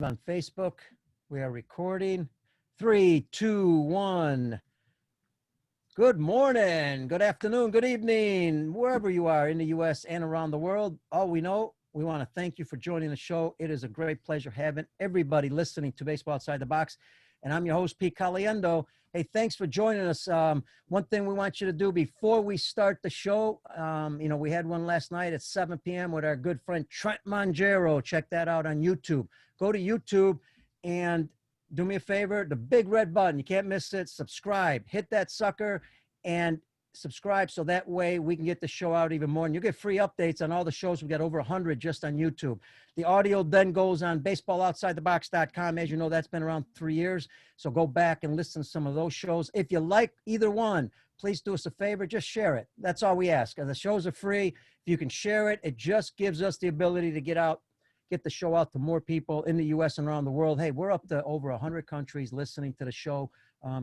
on Facebook. We are recording. 3, 2, 1. Good morning, good afternoon, good evening, wherever you are in the U.S. and around the world. All we know, we want to thank you for joining the show. It is a great pleasure having everybody listening to Baseball Outside the Box. And I'm your host, Pete Caliendo. Hey, thanks for joining us. One thing we want you to do before we start the show, we had one last night at 7 p.m. with our good friend Trent Mongero. Check that out on YouTube. Go to YouTube and do me a favor, the big red button, you can't miss it, subscribe, hit that sucker and subscribe so that way we can get the show out even more. And you get free updates on all the shows. We got over 100 just on YouTube. The audio then goes on baseballoutsideTheBox.com. As you know, that's been around 3 years. So go back and listen to some of those shows. If you like either one, please do us a favor, just share it. That's all we ask. The shows are free. If you can share it, it just gives us the ability to get the show out to more people in the U.S. and around the world. Hey, we're up to over 100 countries listening to the show.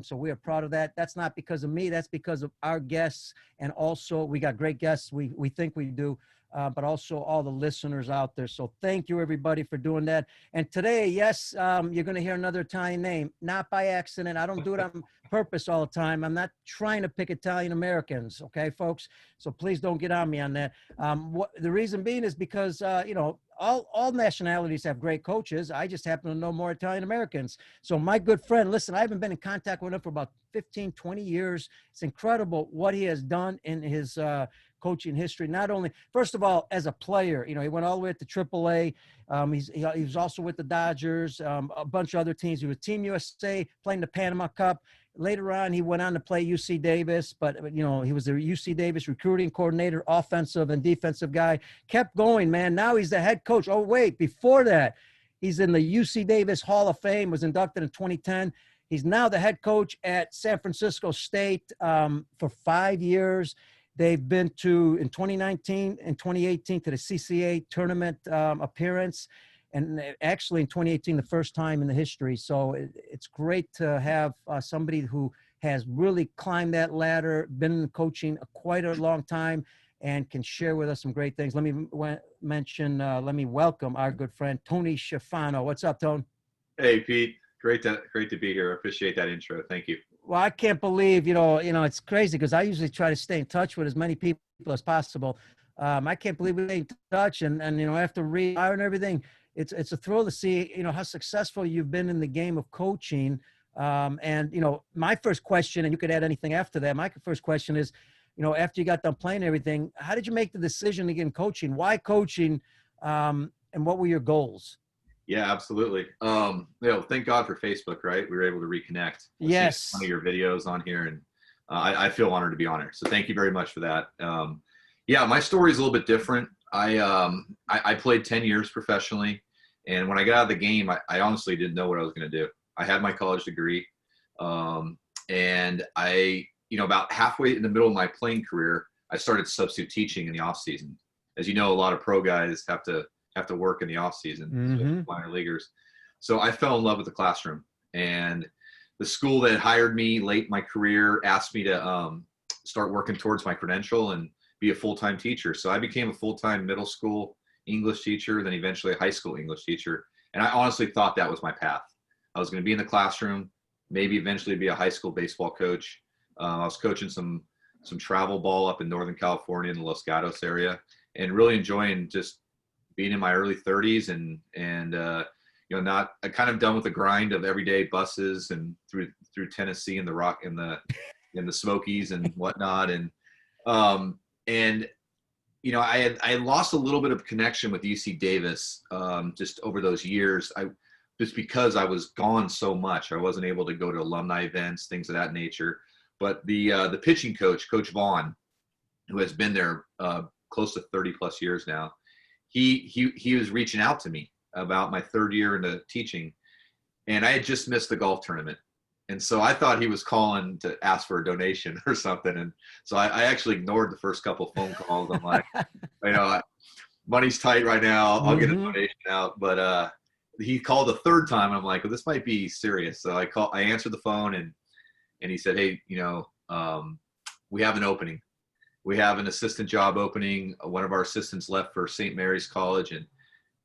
So we are proud of that. That's not because of me. That's because of our guests. And also we got great guests. We think we do, but also all the listeners out there. So thank you everybody for doing that. And today, yes, you're going to hear another Italian name, not by accident. I don't do it on purpose all the time. I'm not trying to pick Italian Americans. Okay, folks. So please don't get on me on that. The reason being is because, all nationalities have great coaches. I just happen to know more Italian Americans. So my good friend, listen, I haven't been in contact with him for about 15, 20 years. It's incredible what he has done in his coaching history. Not only, first of all, as a player, he went all the way to AAA. He was also with the Dodgers, a bunch of other teams. He was Team USA, playing the Panama Cup. Later on, he went on to play UC Davis, but, he was the UC Davis recruiting coordinator, offensive and defensive guy. Kept going, man. Now he's the head coach. Oh, wait, before that, he's in the UC Davis Hall of Fame, was inducted in 2010. He's now the head coach at San Francisco State for 5 years. They've been in 2019 and 2018 to the CCA tournament appearance. And actually in 2018, the first time in the history. So it's great to have somebody who has really climbed that ladder, been in coaching quite a long time, and can share with us some great things. Let me welcome our good friend, Tony Schifano. What's up, Tony? Hey, Pete. Great to be here. I appreciate that intro. Thank you. Well, I can't believe, it's crazy because I usually try to stay in touch with as many people as possible. I can't believe we stay in touch and after reading and everything, it's a thrill to see, how successful you've been in the game of coaching. My first question, and you could add anything after that. My first question is, after you got done playing everything, how did you make the decision to get in coaching? Why coaching? And what were your goals? Yeah, absolutely. Thank God for Facebook, right? We were able to reconnect. Yes. One of your videos on here, and I feel honored to be on it. So thank you very much for that. My story is a little bit different. I played 10 years professionally. And when I got out of the game, I honestly didn't know what I was going to do. I had my college degree. And about halfway in the middle of my playing career, I started substitute teaching in the off season. As you know, a lot of pro guys have to work in the off season, especially minor leaguers. So I fell in love with the classroom, and the school that hired me late in my career asked me to start working towards my credential and be a full-time teacher. So I became a full-time middle school English teacher, then eventually a high school English teacher. And I honestly thought that was my path. I was going to be in the classroom, maybe eventually be a high school baseball coach. I was coaching some travel ball up in Northern California in the Los Gatos area, and really enjoying just being in my early 30s and not kind of done with the grind of everyday buses and through Tennessee and the rock in the Smokies and whatnot. I had lost a little bit of connection with UC Davis just over those years. Just because I was gone so much, I wasn't able to go to alumni events, things of that nature. But the pitching coach, Coach Vaughn, who has been there close to 30 plus years now, he was reaching out to me about my third year into teaching, and I had just missed the golf tournament. And so I thought he was calling to ask for a donation or something. And so I actually ignored the first couple of phone calls. I'm like, money's tight right now. I'll get a donation out. But he called the third time. And I'm like, well, this might be serious. So I answered the phone, and he said, hey, we have an opening. We have an assistant job opening. One of our assistants left for St. Mary's College.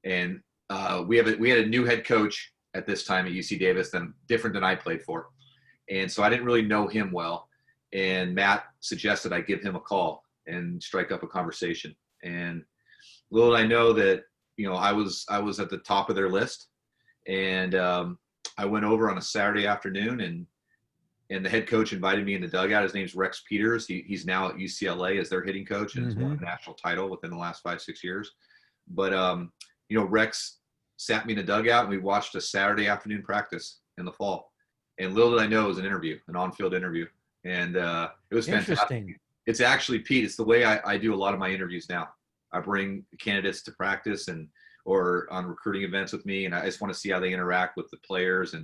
And we had a new head coach at this time at UC Davis, different than I played for, and so I didn't really know him well. And Matt suggested I give him a call and strike up a conversation. And little did I know that I was at the top of their list, and I went over on a Saturday afternoon, and the head coach invited me in the dugout. His name's Rex Peters. He's now at UCLA as their hitting coach, and has won a national title within the last 5-6 years. But Rex sat me in the dugout, and we watched a Saturday afternoon practice in the fall. And little did I know it was an interview, an on-field interview, and it was fantastic. It's actually, Pete, it's the way I do a lot of my interviews now. I bring candidates to practice or on recruiting events with me, and I just want to see how they interact with the players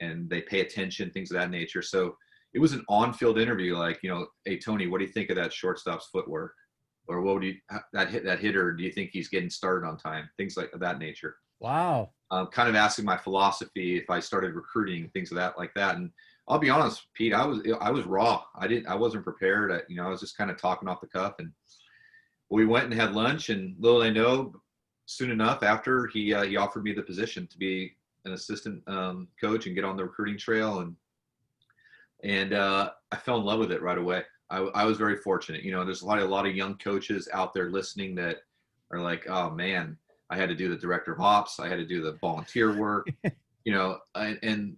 and they pay attention, things of that nature. So it was an on-field interview, like, hey, Tony, what do you think of that shortstop's footwork? Or what would that hitter, do you think he's getting started on time? Things like that nature. Wow. Kind of asking my philosophy if I started recruiting, things like that. And I'll be honest, Pete, I was raw. I wasn't prepared. I was just kind of talking off the cuff. And we went and had lunch, and little I know, soon enough after, he offered me the position to be an assistant coach and get on the recruiting trail, and I fell in love with it right away. I was very fortunate. There's a lot of young coaches out there listening that are like, oh man, I had to do the director of ops, I had to do the volunteer work, and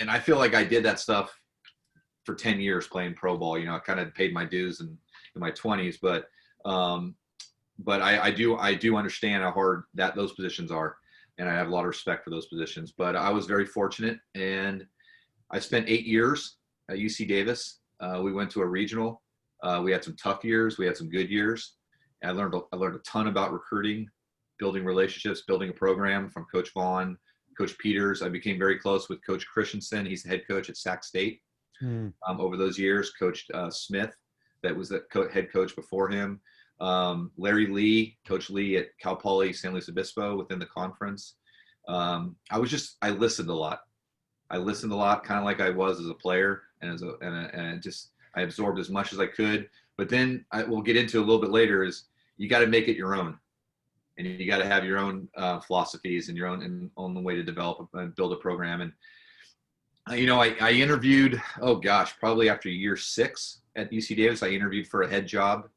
I feel like I did that stuff for 10 years playing pro ball. I kind of paid my dues in my 20s, but I do understand how hard those positions are. And I have a lot of respect for those positions. But I was very fortunate, and I spent 8 years at UC Davis. We went to a regional. We had some tough years. We had some good years. And I learned a ton about recruiting, building relationships, building a program from Coach Vaughn, Coach Peters. I became very close with Coach Christensen. He's the head coach at Sac State. Over those years, Coach Smith, that was the head coach before him. Larry Lee, Coach Lee at Cal Poly San Luis Obispo within the conference. I listened a lot. Kind of like I was as a player, and I absorbed as much as I could. But then we'll get into a little bit later is you got to make it your own, and you got to have your own philosophies and your own way to develop and build a program. And I interviewed, probably after year 6 at UC Davis, I interviewed for a head job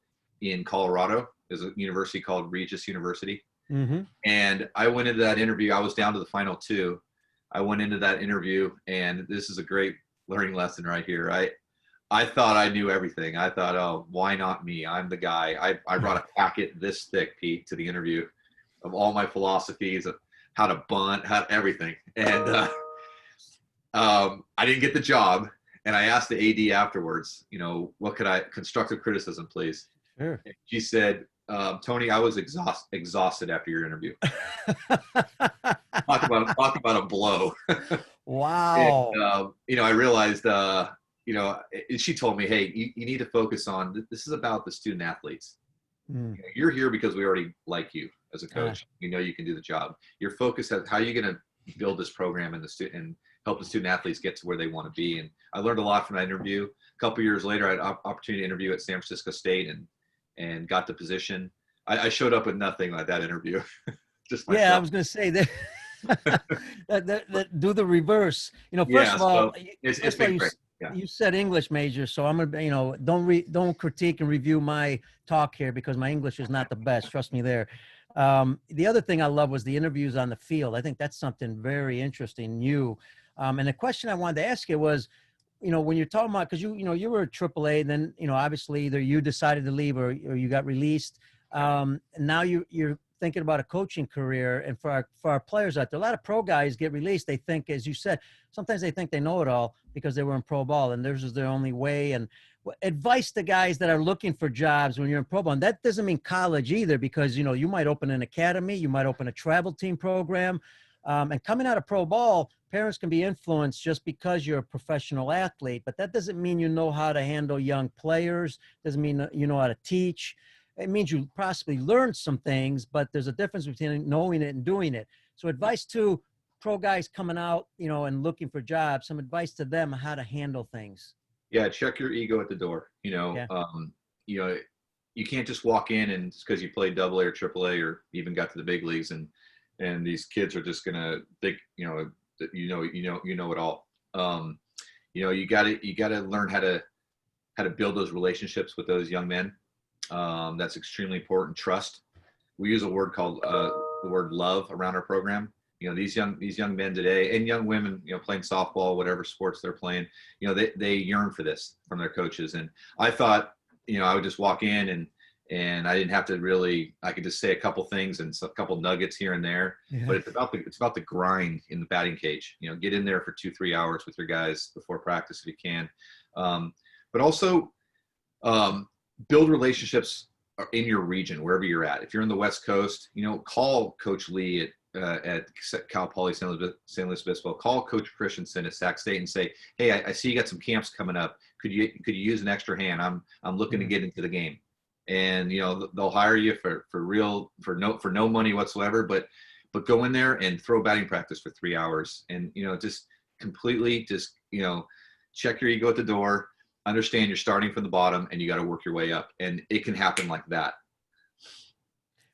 in Colorado. There's a university called Regis University. And I went into that interview. I was down to the final 2. I went into that interview, and this is a great learning lesson right here. I thought I knew everything. I thought, oh, why not me? I'm the guy. I brought a packet this thick, Pete, to the interview of all my philosophies of how to bunt, everything. And I didn't get the job. And I asked the AD afterwards, what could constructive criticism, please? Sure. She said, Tony, I was exhausted after your interview. Talk about a blow. Wow. And, I realized, she told me, hey, you need to focus on, this is about the student athletes. You're here because we already like you as a coach. You can do the job. Your focus is how are you going to build this program and help the student athletes get to where they want to be. And I learned a lot from that interview. A couple years later, I had an opportunity to interview at San Francisco State and got the position. I showed up with nothing like that interview. Just myself. Yeah, I was going to say that, do the reverse. First of all, it's been great. Yeah. You said English major, so I'm gonna, don't critique and review my talk here because my English is not the best. Trust me there. The other thing I love was the interviews on the field. I think that's something very interesting, new. And the question I wanted to ask you was, when you're talking about, because you were at AAA, and then obviously either you decided to leave or you got released. Now you're thinking about a coaching career, and for our players out there, a lot of pro guys get released. They think, as you said, sometimes they think they know it all because they were in pro ball and theirs is their only way. And advice to guys that are looking for jobs when you're in pro ball, and that doesn't mean college either, because you might open an academy, you might open a travel team program, and coming out of pro ball, parents can be influenced just because you're a professional athlete, but that doesn't mean you know how to handle young players. Doesn't mean you know how to teach. It means you possibly learned some things, but there's a difference between knowing it and doing it. So advice to pro guys coming out, and looking for jobs, some advice to them how to handle things. Yeah. Check your ego at the door. You can't just walk in and just because you played AA or AAA or even got to the big leagues and and these kids are just gonna think, that you know it all. You gotta learn how to build those relationships with those young men. That's extremely important. Trust. We use a word called the word love around our program. These young men today, and young women, playing softball, whatever sports they're playing, they yearn for this from their coaches. And I thought, I would just walk in and I didn't have to really, I could just say a couple things and a couple nuggets here and there. Yeah. But it's about the grind in the batting cage. Get in there for 2-3 hours with your guys before practice if you can. But also build relationships in your region, wherever you're at. If you're in the West Coast, call Coach Lee at Cal Poly San Luis Obispo. Call Coach Christensen at Sac State and say, hey, I see you got some camps coming up. Could you use an extra hand? I'm looking to get into the game. And they'll hire you for no money whatsoever, but go in there and throw batting practice for 3 hours, and just completely check your ego at the door. Understand you're starting from the bottom and you got to work your way up, and it can happen like that.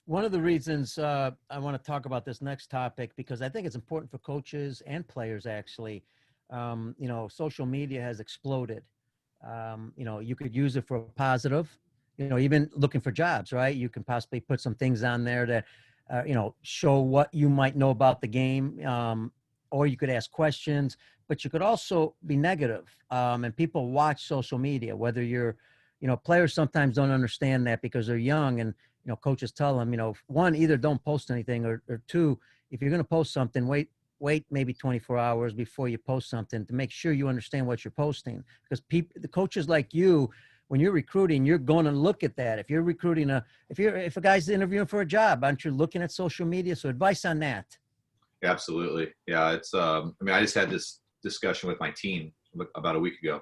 One of the reasons I want to talk about this next topic, because I think it's important for coaches and players, actually. Social media has exploded. You could use it for a positive, even looking for jobs, right? You can possibly put some things on there that, show what you might know about the game, or you could ask questions, but you could also be negative. And people watch social media, whether you're, players sometimes don't understand that because they're young, and, coaches tell them, one, either don't post anything, or two, if you're going to post something, wait maybe 24 hours before you post something to make sure you understand what you're posting. Because the coaches like you, when you're recruiting, you're going to look at that. If you're recruiting if a guy's interviewing for a job, aren't you looking at social media? So advice on that. Absolutely. Yeah. It's, I just had this discussion with my team about a week ago.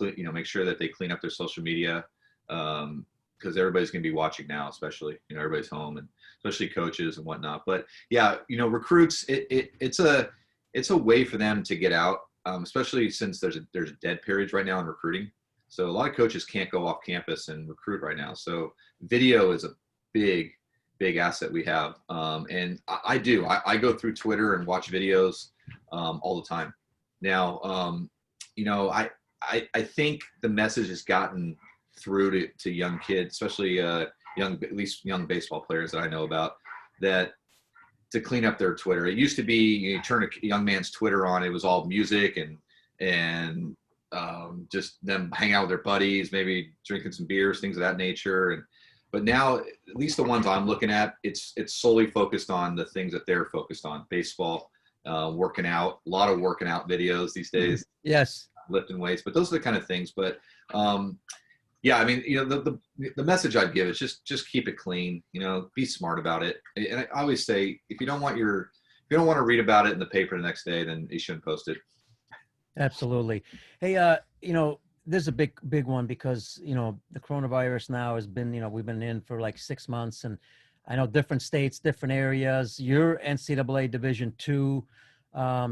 Make sure that they clean up their social media. Because everybody's going to be watching now, especially, everybody's home, and especially coaches and whatnot. But yeah, recruits, it's a way for them to get out, especially since there's dead periods right now in recruiting. So a lot of coaches can't go off campus and recruit right now. So video is a big asset we have. And I go through Twitter and watch videos all the time. Now, I think the message has gotten through to young kids, especially at least young baseball players that I know about, that to clean up their Twitter. It used to be you turn a young man's Twitter on, it was all music and just them hang out with their buddies, maybe drinking some beers, things of that nature. But now, at least the ones I'm looking at, it's solely focused on the things that they're focused on: baseball, working out, a lot of working out videos these days. Yes, lifting weights, but those are the kind of things. But yeah, the message I'd give is just keep it clean. Be smart about it. And I always say, if you don't want to read about it in the paper the next day, then you shouldn't post it. Absolutely. Hey, this is a big one, because, the coronavirus now has been, we've been in for like 6 months, and I know different states, different areas. You're NCAA Division II.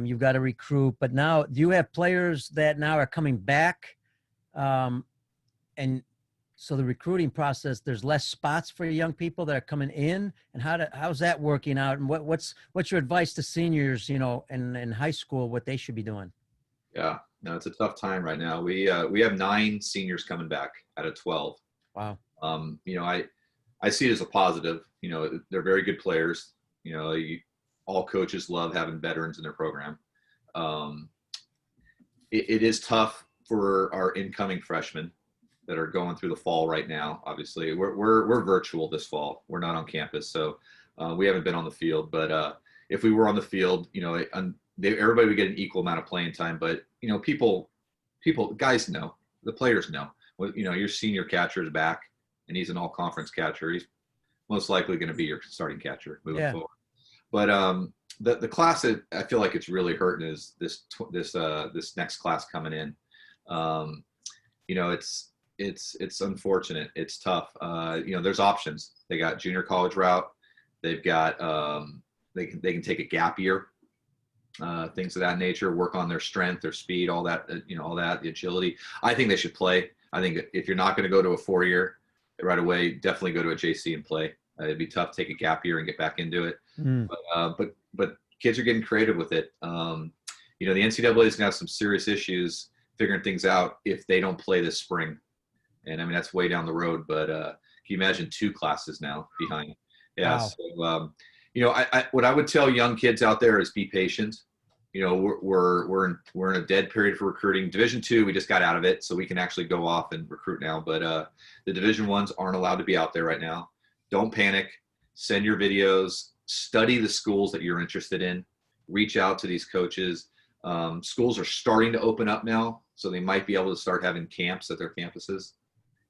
You've got to recruit, but now do you have players that now are coming back? And so the recruiting process, there's less spots for young people that are coming in, and how's that working out? And what's your advice to seniors, in high school, what they should be doing? Yeah, no, it's a tough time right now. We have 9 seniors coming back out of 12. Wow. I see it as a positive. They're very good players. All coaches love having veterans in their program. It is tough for our incoming freshmen that are going through the fall right now. Obviously, we're virtual this fall. We're not on campus, so we haven't been on the field. But if we were on the field, everybody would get an equal amount of playing time. But guys know, the players know. Your senior catcher is back, and he's an all-conference catcher. He's most likely going to be your starting catcher moving forward. But the class that I feel like it's really hurting is this next class coming in. It's unfortunate. It's tough. There's options. They got junior college route. They've got they can take a gap year, things of that nature. Work on their strength, their speed, all that. The agility. I think they should play. I think if you're not going to go to a 4-year right away, definitely go to a JC and play. It'd be tough to take a gap year and get back into it. Mm. But kids are getting creative with it. You know, the NCAA is going to have some serious issues figuring things out if they don't play this spring. And I mean, that's way down the road, but can you imagine 2 classes now behind? Yeah. Wow. So, you know, what I would tell young kids out there is be patient. You know, we're in a dead period for recruiting. Division II, we just got out of it, so we can actually go off and recruit now. But the Division I's aren't allowed to be out there right now. Don't panic. Send your videos. Study the schools that you're interested in. Reach out to these coaches. Schools are starting to open up now, so they might be able to start having camps at their campuses.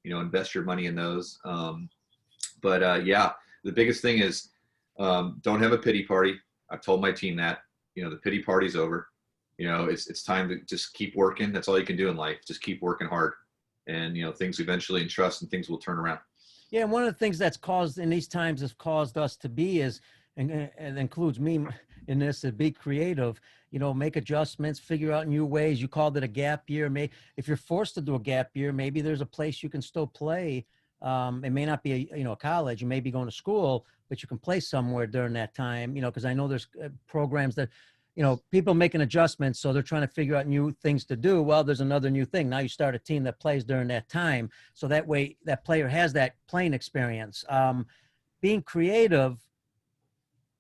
You know, invest your money in those. Yeah, the biggest thing is don't have a pity party. I've told my team that. You know, the pity party's over. You know, it's time to just keep working. That's all you can do in life. Just keep working hard, and you know, things eventually entrust and things will turn around. Yeah, and one of the things that's caused in these times has caused us to be is, and includes me in this, to be creative. You know, make adjustments, figure out new ways. You called it a gap year. If you're forced to do a gap year, maybe there's a place you can still play. It may not be a college. You may be going to school, but you can play somewhere during that time. You know, because I know there's programs that, you know, people making adjustments, so they're trying to figure out new things to do. Well, there's another new thing. Now you start a team that plays during that time, so that way that player has that playing experience. Being creative,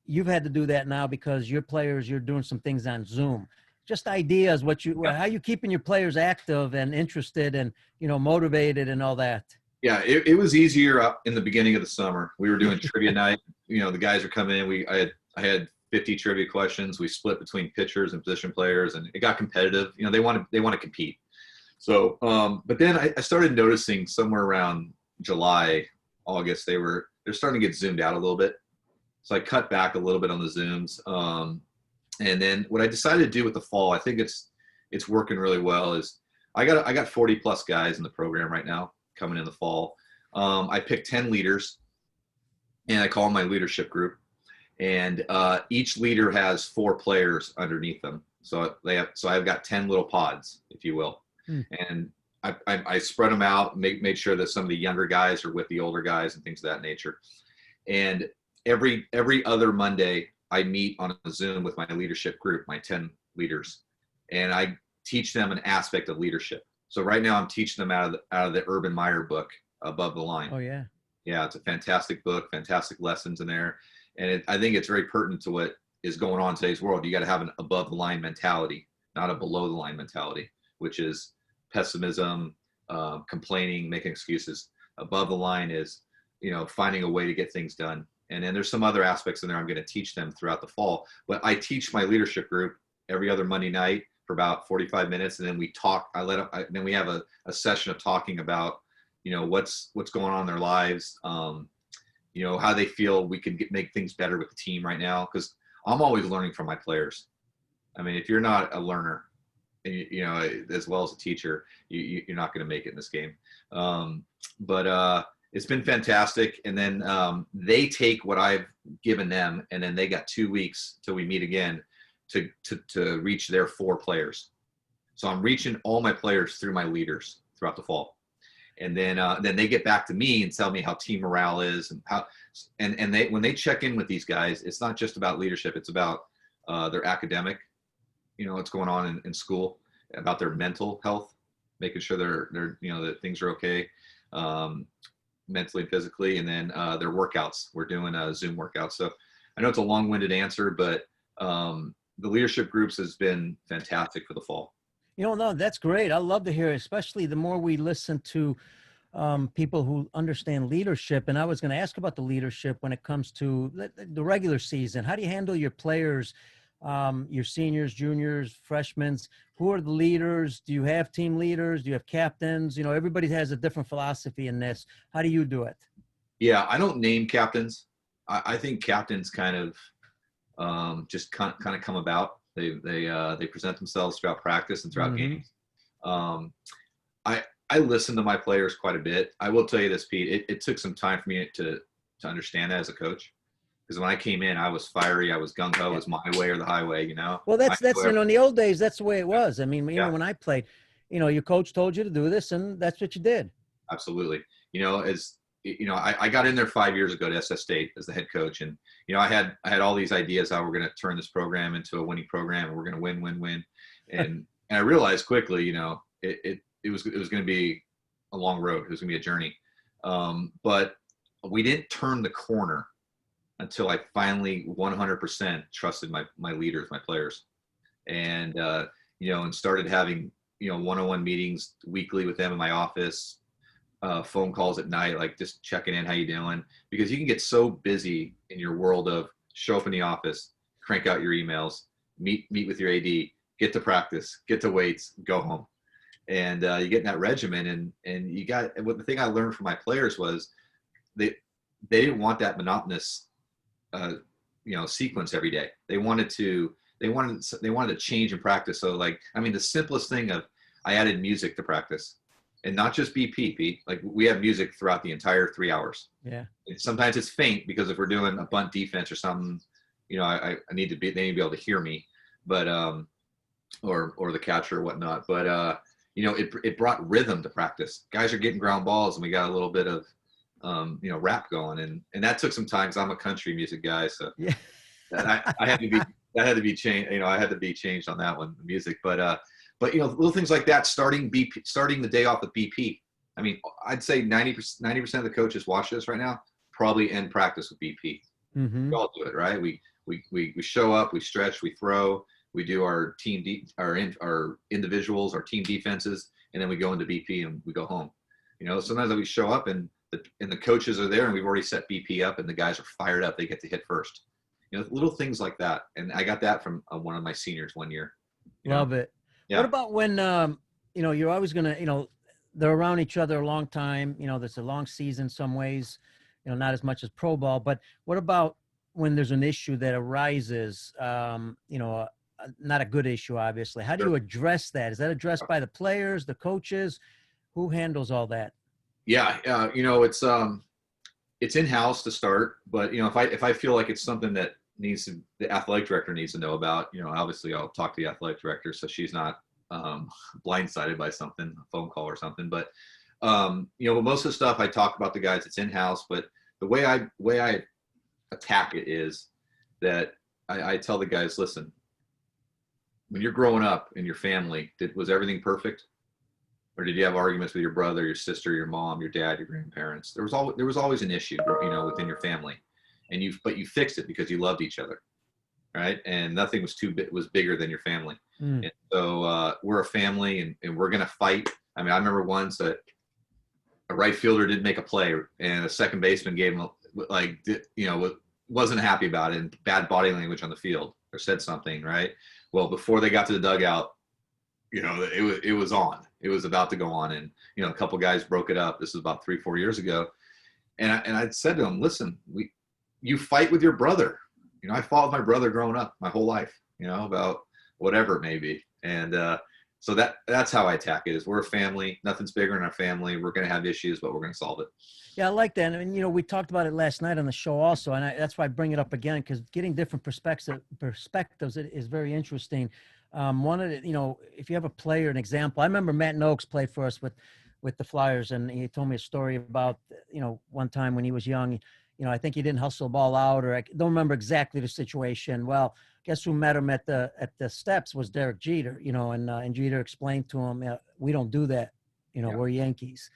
you've had to do that now because your players, you're doing some things on Zoom. Just ideas, how you keeping your players active and interested and, you know, motivated and all that. Yeah, it was easier in the beginning of the summer. We were doing trivia night. You know, the guys were coming in. I had 50 trivia questions. We split between pitchers and position players, and it got competitive. You know, they want to compete. So, but then I started noticing somewhere around July, August, they're starting to get zoomed out a little bit. So I cut back a little bit on the Zooms. And then what I decided to do with the fall, I think it's working really well, is I got 40 plus guys in the program right now coming in the fall. I picked 10 leaders, and I call them my leadership group. And each leader has 4 players underneath them. So I've got 10 little pods, if you will. And I spread them out, made sure that some of the younger guys are with the older guys and things of that nature. And every other Monday, I meet on a Zoom with my leadership group, my 10 leaders, and I teach them an aspect of leadership. So right now I'm teaching them out of the Urban Meyer book, Above the Line. Oh yeah. Yeah, it's a fantastic book, fantastic lessons in there. And I think it's very pertinent to what is going on in today's world. You got to have an above the line mentality, not a below the line mentality, which is pessimism, complaining, making excuses. Above the line is, you know, finding a way to get things done. And then there's some other aspects in there I'm going to teach them throughout the fall. But I teach my leadership group every other Monday night for about 45 minutes, and then we talk. Then we have a session of talking about, you know, what's going on in their lives. You know, how they feel we can make things better with the team right now. Because I'm always learning from my players. I mean, if you're not a learner, you know, as well as a teacher, you're not going to make it in this game. It's been fantastic. And then they take what I've given them, and then they got 2 weeks till we meet again to reach their 4 players. So I'm reaching all my players through my leaders throughout the fall. And then they get back to me and tell me how team morale is and how, and when they check in with these guys, it's not just about leadership. It's about their academic, you know, what's going on in school, about their mental health, making sure they're you know, that things are okay. Mentally and physically, and then their workouts. We're doing Zoom workouts. So I know it's a long-winded answer, but the leadership groups has been fantastic for the fall. You know, no, that's great. I love to hear it, especially the more we listen to people who understand leadership. And I was going to ask about the leadership when it comes to the regular season. How do you handle your players, your seniors, juniors, freshmen? Who are the leaders? Do you have team leaders? Do you have captains? You know, everybody has a different philosophy in this. How do you do it? Yeah, I don't name captains. I think captains kind of just kind of come about. They present themselves throughout practice and throughout games. I listen to my players quite a bit. I will tell you this, Pete. It took some time for me to understand that as a coach. Because when I came in, I was fiery. I was gung ho. It was my way or the highway, you know. Well, that's you know, in the old days, that's the way it was. I mean, you know, when I played, you know, your coach told you to do this, and that's what you did. Absolutely. You know, as I got in there 5 years ago to SS State as the head coach, and I had all these ideas how we're going to turn this program into a winning program, and we're going to win, and I realized quickly, it was going to be a long road. It was going to be a journey, but we didn't turn the corner until I finally 100% trusted my leaders, my players, and and started having one-on-one meetings weekly with them in my office. Phone calls at night, like just checking in, how you doing? Because you can get so busy in your world of show up in the office, crank out your emails, meet with your AD, get to practice, get to weights, go home, and you get in that regimen. And the thing I learned from my players was they didn't want that monotonous sequence every day. They wanted to change in practice. So the simplest thing of I added music to practice. And not just BP, Pete. Like we have music throughout the entire 3 hours. Yeah. And sometimes it's faint because if we're doing a bunt defense or something, they need to be able to hear me, but or the catcher or whatnot. But it brought rhythm to practice. Guys are getting ground balls, and we got a little bit of rap going, and that took some time because I'm a country music guy, so Yeah. I had to be changed. I had to be changed on that one, the music, but little things like that, starting the day off with BP. I mean, I'd say 90% of the coaches watch this right now probably end practice with BP. Mm-hmm. We all do it, right? We show up, we stretch, we throw, we do our our individuals, our team defenses, and then we go into BP and we go home. Sometimes we show up and the coaches are there and we've already set BP up and the guys are fired up. They get to hit first. Little things like that. And I got that from one of my seniors one year. Love it. Yeah. What about when, you're always going to, they're around each other a long time, there's a long season some ways, not as much as pro ball, but what about when there's an issue that arises, not a good issue, obviously. How do you address that? Is that addressed by the players, the coaches? Who handles all that? Yeah. It's in-house to start, but if I feel like it's something that the athletic director needs to know about, obviously I'll talk to the athletic director so she's not blindsided by something, a phone call or something. But most of the stuff I talk about the guys, it's in-house. But the way I attack it is that I tell the guys, listen, when you're growing up in your family, was everything perfect? Or did you have arguments with your brother, your sister, your mom, your dad, your grandparents? There was always an issue, within your family, but you fixed it because you loved each other, right? And nothing was bigger than your family. And so we're a family, and we're gonna fight. I mean, I remember once that a right fielder didn't make a play, and a second baseman gave him wasn't happy about it, and bad body language on the field, or said something, right? Well, before they got to the dugout, it was on. It was about to go on, and a couple guys broke it up. This was about 3-4 years ago, and I said to him, "Listen, you fight with your brother. I fought with my brother growing up my whole life. About whatever it may be, and so that's how I attack it. Is we're a family. Nothing's bigger than our family. We're going to have issues, but we're going to solve it." Yeah, I like that. And, we talked about it last night on the show also, and that's why I bring it up again, because getting different perspectives is very interesting. One of the, if you have a player, an example, I remember Matt Noakes played for us with the Flyers, and he told me a story about, one time when he was young, I think he didn't hustle the ball out, or I don't remember exactly the situation. Well, guess who met him at the steps was Derek Jeter, and Jeter explained to him, we don't do that, we're Yankees.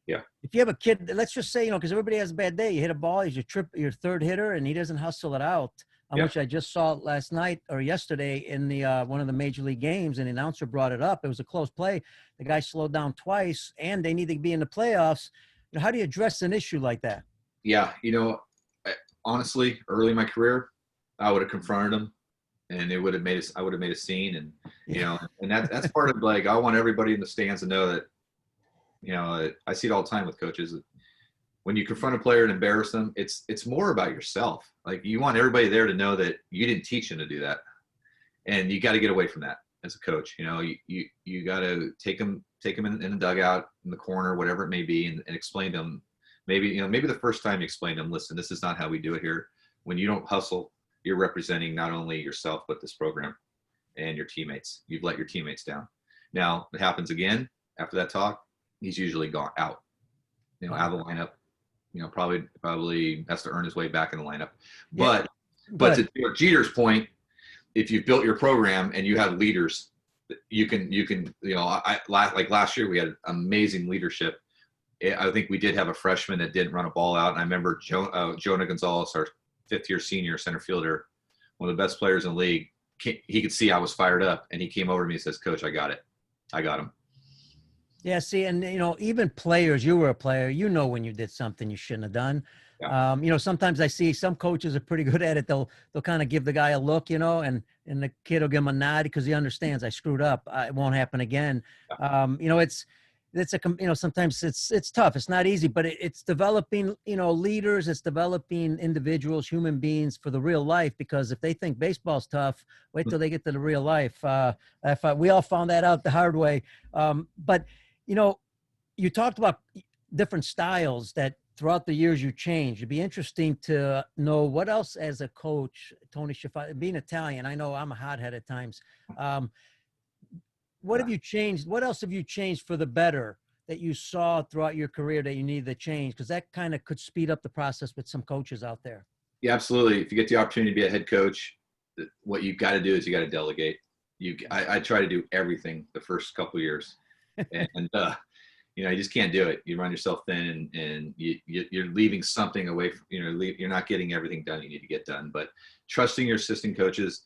Yeah. If you have a kid, let's just say, because everybody has a bad day, you hit a ball, he's your third hitter, and he doesn't hustle it out. Which I just saw last night or yesterday in the one of the major league games, and the announcer brought it up. It was a close play. The guy slowed down twice, and they need to be in the playoffs. How do you address an issue like that? Yeah, honestly, early in my career, I would have confronted him, and I would have made a scene, and and that's part of I want everybody in the stands to know that, I see it all the time with coaches. When you confront a player and embarrass them, it's more about yourself. You want everybody there to know that you didn't teach them to do that, and you got to get away from that as a coach. You got to take them in the dugout, in the corner, whatever it may be, and explain to them. Maybe the first time you explain to them, listen, this is not how we do it here. When you don't hustle, you're representing not only yourself but this program and your teammates. You've let your teammates down. Now it happens again after that talk. He's usually gone out. out of the lineup. Probably has to earn his way back in the lineup. Yeah. But to Jeter's point, if you've built your program and you have leaders, you can like last year we had amazing leadership. I think we did have a freshman that didn't run a ball out, and I remember Jonah Gonzalez, our fifth-year senior center fielder, one of the best players in the league. He could see I was fired up, and he came over to me and says, "Coach, I got it. I got him." Yeah, see, and even players, you were a player, when you did something you shouldn't have done. Yeah. Sometimes I see some coaches are pretty good at it. They'll kind of give the guy a look, and the kid will give him a nod because he understands I screwed up. It won't happen again. Yeah. Sometimes it's tough. It's not easy, but it's developing, leaders. It's developing individuals, human beings for the real life. Because if they think baseball's tough, wait till they get to the real life. We all found that out the hard way. But you talked about different styles that throughout the years you changed. It'd be interesting to know what else as a coach, Tony Schifano, being Italian, I know I'm a hothead at times. What have you changed? What else have you changed for the better that you saw throughout your career that you needed to change? Because that kind of could speed up the process with some coaches out there. Yeah, absolutely. If you get the opportunity to be a head coach, what you've got to do is you got to delegate. I try to do everything the first couple of years, and you just can't do it. You run yourself thin, and you're leaving something away from, you're not getting everything done you need to get done. But trusting your assistant coaches,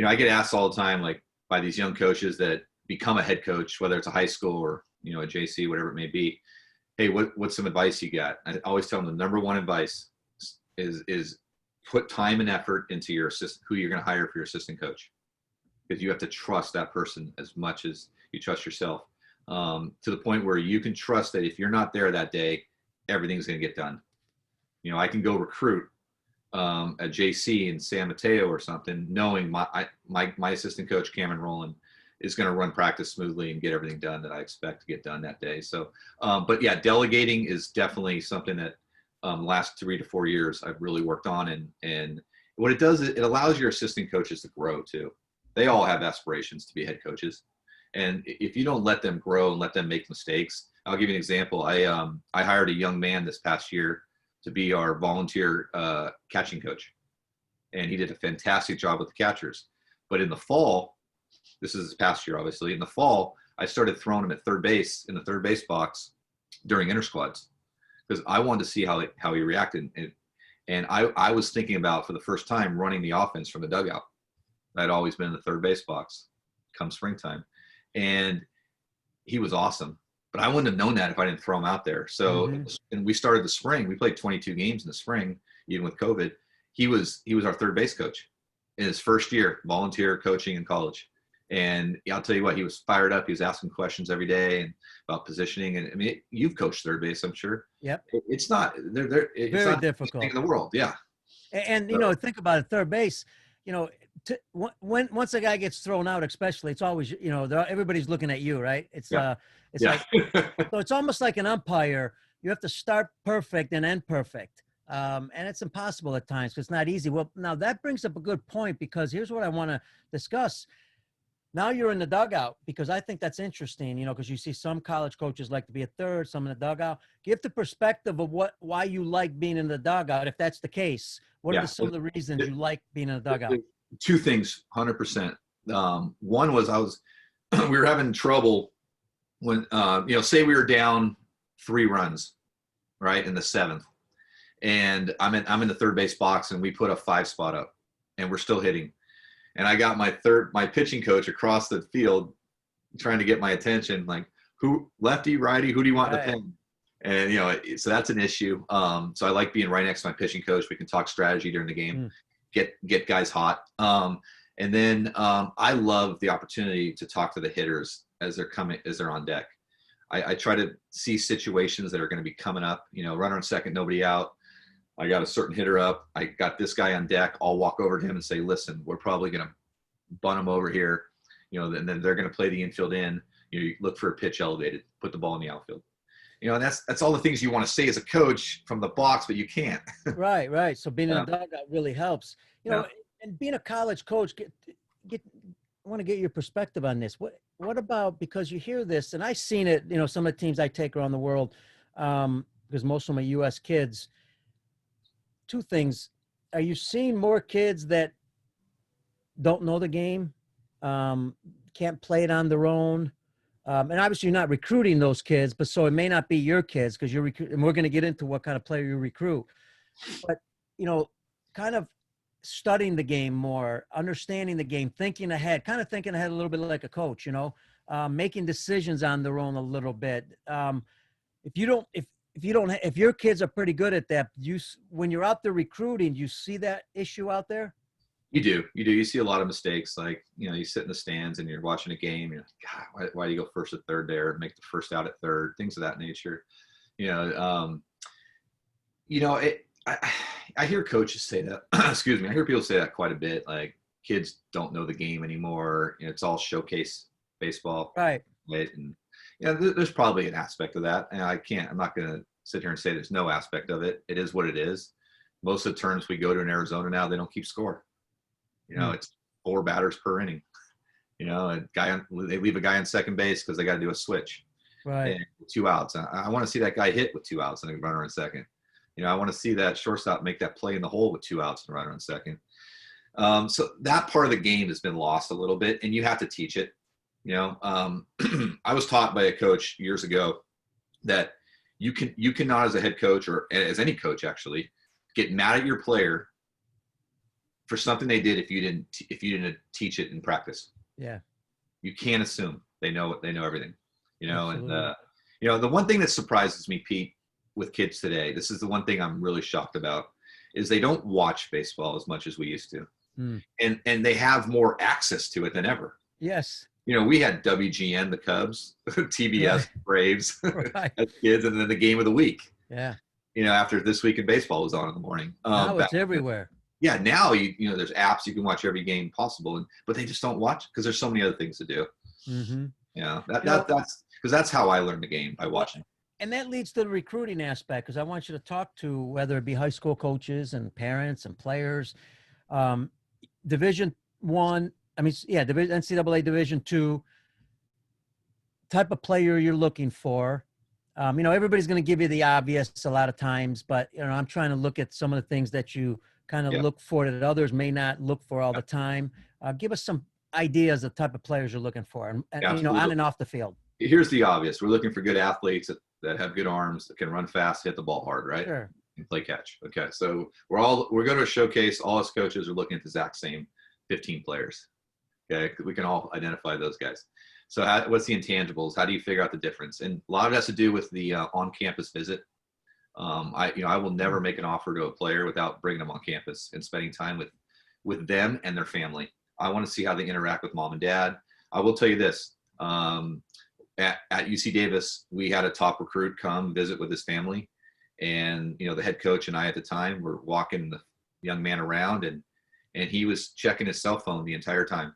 I get asked all the time, like by these young coaches that become a head coach, whether it's a high school or, a JC, whatever it may be. Hey, what's some advice you got? I always tell them the number one advice is put time and effort into your assistant, who you're going to hire for your assistant coach, because you have to trust that person as much as you trust yourself, to the point where you can trust that if you're not there that day, everything's going to get done. I can go recruit a JC in San Mateo or something, knowing my assistant coach, Cameron Rowland, is going to run practice smoothly and get everything done that I expect to get done that day. So, but yeah, delegating is definitely something that last 3 to 4 years I've really worked on. And what it does is it allows your assistant coaches to grow too. They all have aspirations to be head coaches. And if you don't let them grow and let them make mistakes, I'll give you an example. I hired a young man this past year to be our volunteer catching coach. And he did a fantastic job with the catchers. But in the fall, this is this past year, obviously, in the fall, I started throwing him at third base in the third base box during intersquads because I wanted to see how he reacted. And I was thinking about, for the first time, running the offense from the dugout. I'd always been in the third base box come springtime. And he was awesome. But I wouldn't have known that if I didn't throw him out there. So, and we started the spring. We played 22 games in the spring, even with COVID. He was our third base coach in his first year, volunteer coaching in college. And I'll tell you what, he was fired up. He was asking questions every day and about positioning. And I mean, you've coached third base, I'm sure. Yep. It's not it's very not difficult in the world. Yeah. And think about it, third base, once a guy gets thrown out, especially, it's always, everybody's looking at you, right? It's like, so it's almost like an umpire. You have to start perfect and end perfect. And it's impossible at times because it's not easy. Well, now that brings up a good point, because here's what I want to discuss. Now you're in the dugout, because I think that's interesting, because you see some college coaches like to be a third, some in the dugout. Give the perspective of why you like being in the dugout, if that's the case. What are some of the reasons you like being in the dugout? Two things, 100%. One was we were having trouble when, say we were down 3 runs, right, in the 7th. And I'm in the third base box, and we put a 5 spot up, and we're still hitting. And I got my pitching coach across the field trying to get my attention, like, who, lefty, righty, who do you want in the pen? And, so that's an issue. So I like being right next to my pitching coach. We can talk strategy during the game, get guys hot. And then I love the opportunity to talk to the hitters as they're on deck. I try to see situations that are going to be coming up, runner on second, nobody out. I got a certain hitter up. I got this guy on deck. I'll walk over to him and say, listen, we're probably going to bunt him over here. And then they're going to play the infield in. You look for a pitch elevated, put the ball in the outfield. And that's all the things you want to say as a coach from the box, but you can't. Right. So being in a dugout really helps. And being a college coach, I want to get your perspective on this. What about, because you hear this, and I've seen it, some of the teams I take around the world, because most of my U.S. kids, two things. Are you seeing more kids that don't know the game, um, can't play it on their own? And obviously you're not recruiting those kids, but so it may not be your kids because you're and we're going to get into what kind of player you recruit. But, you know, kind of studying the game more, understanding the game, thinking ahead, kind of thinking ahead a little bit like a coach, making decisions on their own a little bit. If you don't, if your kids are pretty good at that, when you're out there recruiting, you see that issue out there. You do. You see a lot of mistakes. Like, you sit in the stands and you're watching a game. You're like, God, why do you go first at third there? Make the first out at third. Things of that nature. You know, I hear coaches say that. Excuse me. I hear people say that quite a bit. Like, kids don't know the game anymore. It's all showcase baseball. Right. And there's probably an aspect of that. And I'm not going to sit here and say there's no aspect of it. It is what it is. Most of the tournaments we go to in Arizona now, they don't keep score. It's 4 batters per inning. They leave a guy on second base because they got to do a switch. Right. And 2 outs. I want to see that guy hit with 2 outs and a runner on second. I want to see that shortstop make that play in the hole with 2 outs and a runner on second. So that part of the game has been lost a little bit, and you have to teach it. I was taught by a coach years ago that you cannot, as a head coach or as any coach actually, get mad at your player for something they did if you didn't teach it in practice. Yeah. You can't assume they know everything. Absolutely. And the one thing that surprises me, Pete, with kids today, this is the one thing I'm really shocked about, is they don't watch baseball as much as we used to. And they have more access to it than ever. Yes. We had WGN, the Cubs, TBS, Right. Braves, Right. as kids, and then the game of the week. Yeah. After This Week in Baseball was on in the morning. Now it's everywhere. Yeah, now there's apps you can watch every game possible, but they just don't watch because there's so many other things to do. Mm-hmm. That's how I learned the game, by watching. And that leads to the recruiting aspect, because I want you to talk to, whether it be high school coaches and parents and players, Division I. NCAA Division II type of player you're looking for. Everybody's going to give you the obvious a lot of times, but I'm trying to look at some of the things that you kind of look for that others may not look for all the time. Give us some ideas of the type of players you're looking for, and on and off the field. Here's the obvious: we're looking for good athletes that have good arms, that can run fast, hit the ball hard, right? Sure. And play catch. Okay, so we're going to showcase. All us coaches are looking at the exact same 15 players. Okay, we can all identify those guys. So what's the intangibles? How do you figure out the difference? And a lot of it has to do with the on-campus visit. I will never make an offer to a player without bringing them on campus and spending time with them and their family. I want to see how they interact with mom and dad. I will tell you this, at UC Davis, we had a top recruit come visit with his family, and the head coach and I at the time were walking the young man around, and he was checking his cell phone the entire time.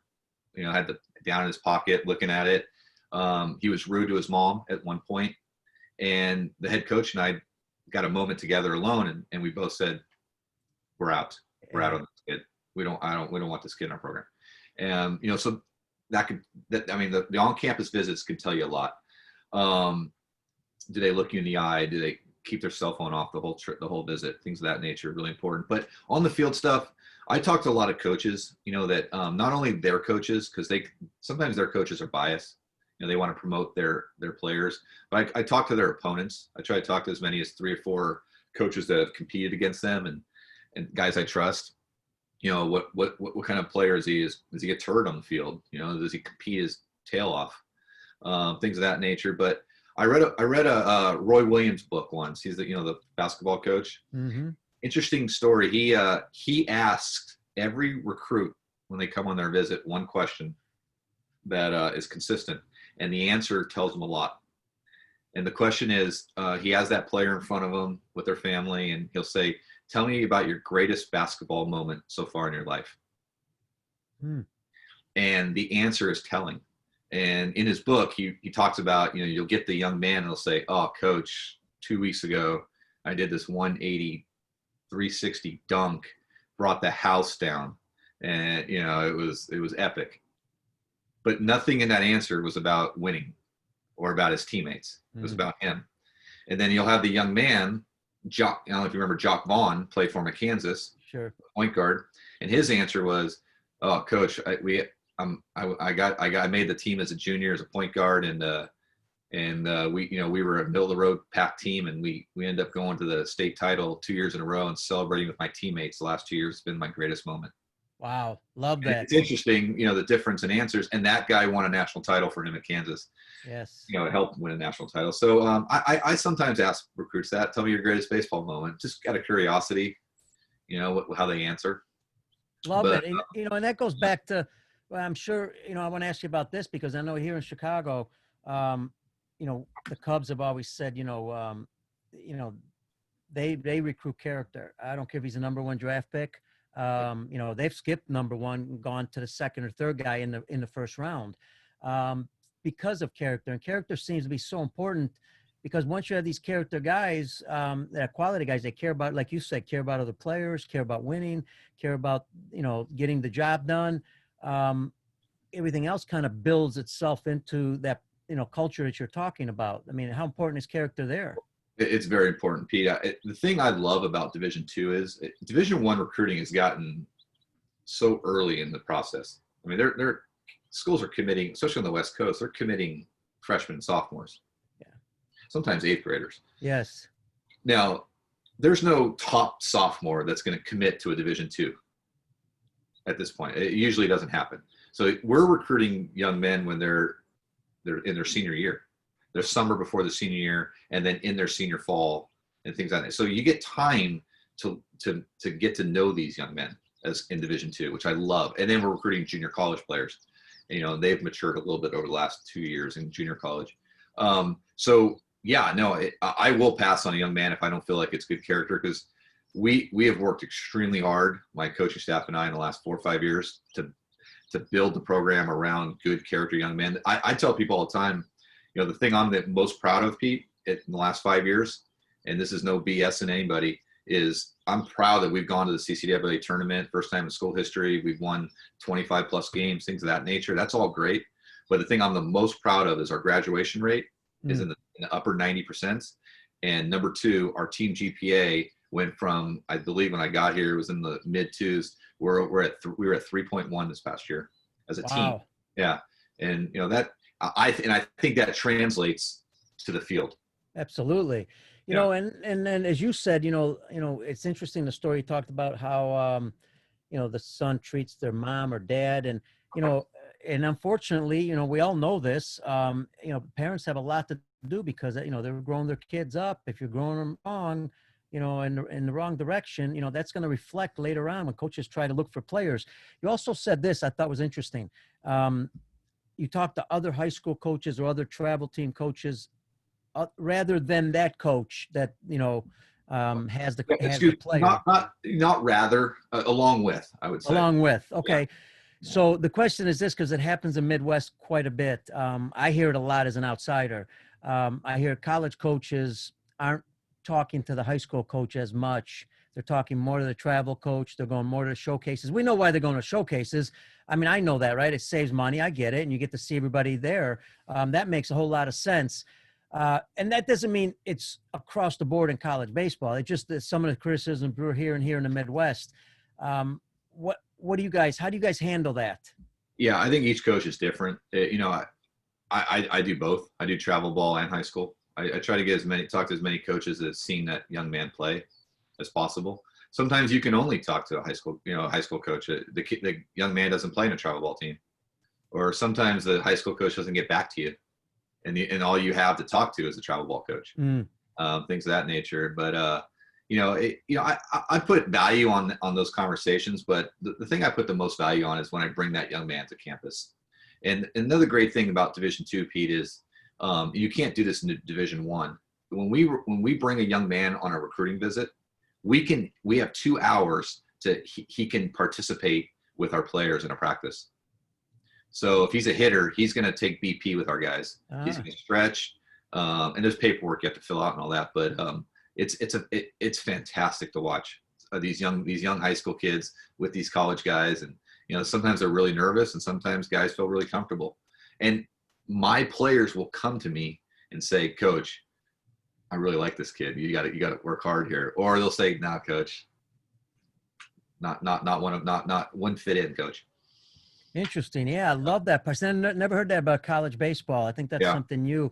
Had the down in his pocket looking at it. He was rude to his mom at one point, and the head coach and I got a moment together alone, and we both said, we're out on this kid. We don't want this kid in our program. And so the on-campus visits can tell you a lot. Do they look you in the eye? Do they keep their cell phone off the whole trip, the whole visit? Things of that nature are really important. But on the field stuff, I talk to a lot of coaches, that not only their coaches, because sometimes their coaches are biased. They want to promote their players. But I talk to their opponents. I try to talk to as many as 3 or 4 coaches that have competed against them and guys I trust. What kind of player is he? Does he get turd on the field? Does he compete his tail off? Things of that nature. But I read a Roy Williams book once. He's the basketball coach. Mm-hmm. Interesting story. He asked every recruit when they come on their visit one question that is consistent, and the answer tells them a lot. And the question is, he has that player in front of him with their family, and he'll say, tell me about your greatest basketball moment so far in your life. And the answer is telling. And in his book, he talks about, you'll get the young man and he'll say, oh, coach, 2 weeks ago, I did this 180, 360 dunk, brought the house down. And, it was epic. But nothing in that answer was about winning or about his teammates. It was about him. And then you'll have the young man, Jock. I don't know if you remember Jock Vaughn, played for him at Kansas, Sure. point guard, and his answer was, "Oh, coach, I made the team as a junior as a point guard, and we were a middle of the road pack team, and we ended up going to the state title 2 years in a row and celebrating with my teammates. The last 2 years has been my greatest moment." Wow. Love And that. it's interesting, the difference in answers. And that guy won a national title for him at Kansas. Yes. It helped win a national title. So I sometimes ask recruits that. Tell me your greatest baseball moment, just out of curiosity. How they answer. Love But it. And that goes back to, well, I'm sure, I want to ask you about this because I know here in Chicago, the Cubs have always said, they recruit character. I don't care if he's a number one draft pick. They've skipped number one, gone to the second or third guy in the first round because of character. And character seems to be so important because once you have these character guys, that are quality guys, they care about, like you said, care about other players, care about winning, care about, getting the job done. Everything else kind of builds itself into that, culture that you're talking about. I mean, how important is character there? it's very important, Pete. The thing I love about Division II is Division I recruiting has gotten so early in the process. I mean, they're schools are committing, especially on the West Coast, they're committing freshmen and sophomores. Yeah. Sometimes eighth graders. Yes. Now, there's no top sophomore that's going to commit to a Division II at this point. It usually doesn't happen. So we're recruiting young men when they're in their senior year, their summer before the senior year, and then in their senior fall and things like that. So you get time to get to know these young men as in Division II, which I love. And then we're recruiting junior college players. They've matured a little bit over the last 2 years in junior college. I will pass on a young man if I don't feel like it's good character, because we have worked extremely hard, my coaching staff and I, in the last 4 or 5 years to build the program around good character young men. I tell people all the time, the thing I'm the most proud of, Pete, in the last 5 years, and this is no BS in anybody, is I'm proud that we've gone to the CCAA tournament, first time in school history. We've won 25 plus games, things of that nature. That's all great. But the thing I'm the most proud of is our graduation rate is in the upper 90%. And number two, our team GPA went from, I believe when I got here, it was in the mid twos. We were at 3.1 this past year as a team. Yeah. And I think that translates to the field. Absolutely. And then as you said, it's interesting, the story you talked about how, the son treats their mom or dad, and, and unfortunately, we all know this, parents have a lot to do because, they're growing their kids up. If you're growing them wrong, in the wrong direction, that's going to reflect later on when coaches try to look for players. You also said this, I thought was interesting. You talked to other high school coaches or other travel team coaches, rather than that coach that has the player. Not rather, along with, I would say. Along with, okay. Yeah. So the question is this, because it happens in Midwest quite a bit. I hear it a lot as an outsider. I hear college coaches aren't talking to the high school coach as much. They're talking more to the travel coach. They're going more to showcases. We know why they're going to showcases. I mean, I know that, right? It saves money. I get it. And you get to see everybody there. That makes a whole lot of sense. And that doesn't mean it's across the board in college baseball. It's just that some of the criticisms we're hearing here in the Midwest. How do you guys handle that? Yeah, I think each coach is different. I do both. I do travel ball and high school. I try to talk to as many coaches that have seen that young man play as possible. Sometimes you can only talk to a high school coach. The young man doesn't play in a travel ball team, or sometimes the high school coach doesn't get back to you, and all you have to talk to is a travel ball coach. Things of that nature. But I put value on those conversations. But the thing I put the most value on is when I bring that young man to campus. And another great thing about Division II, Pete, is you can't do this in Division I. When we bring a young man on a recruiting visit, we have 2 hours he can participate with our players in a practice. So if he's a hitter, he's going to take BP with our guys. He's going to stretch, and there's paperwork you have to fill out and all that. But it's fantastic to watch these young high school kids with these college guys, and sometimes they're really nervous, and sometimes guys feel really comfortable. And my players will come to me and say, "Coach, I really like this kid. You got to work hard here. Or they'll say, nah, coach, not one fit in, coach. Interesting. Yeah, I love that part. Never heard that about college baseball. I think that's Yeah. something new.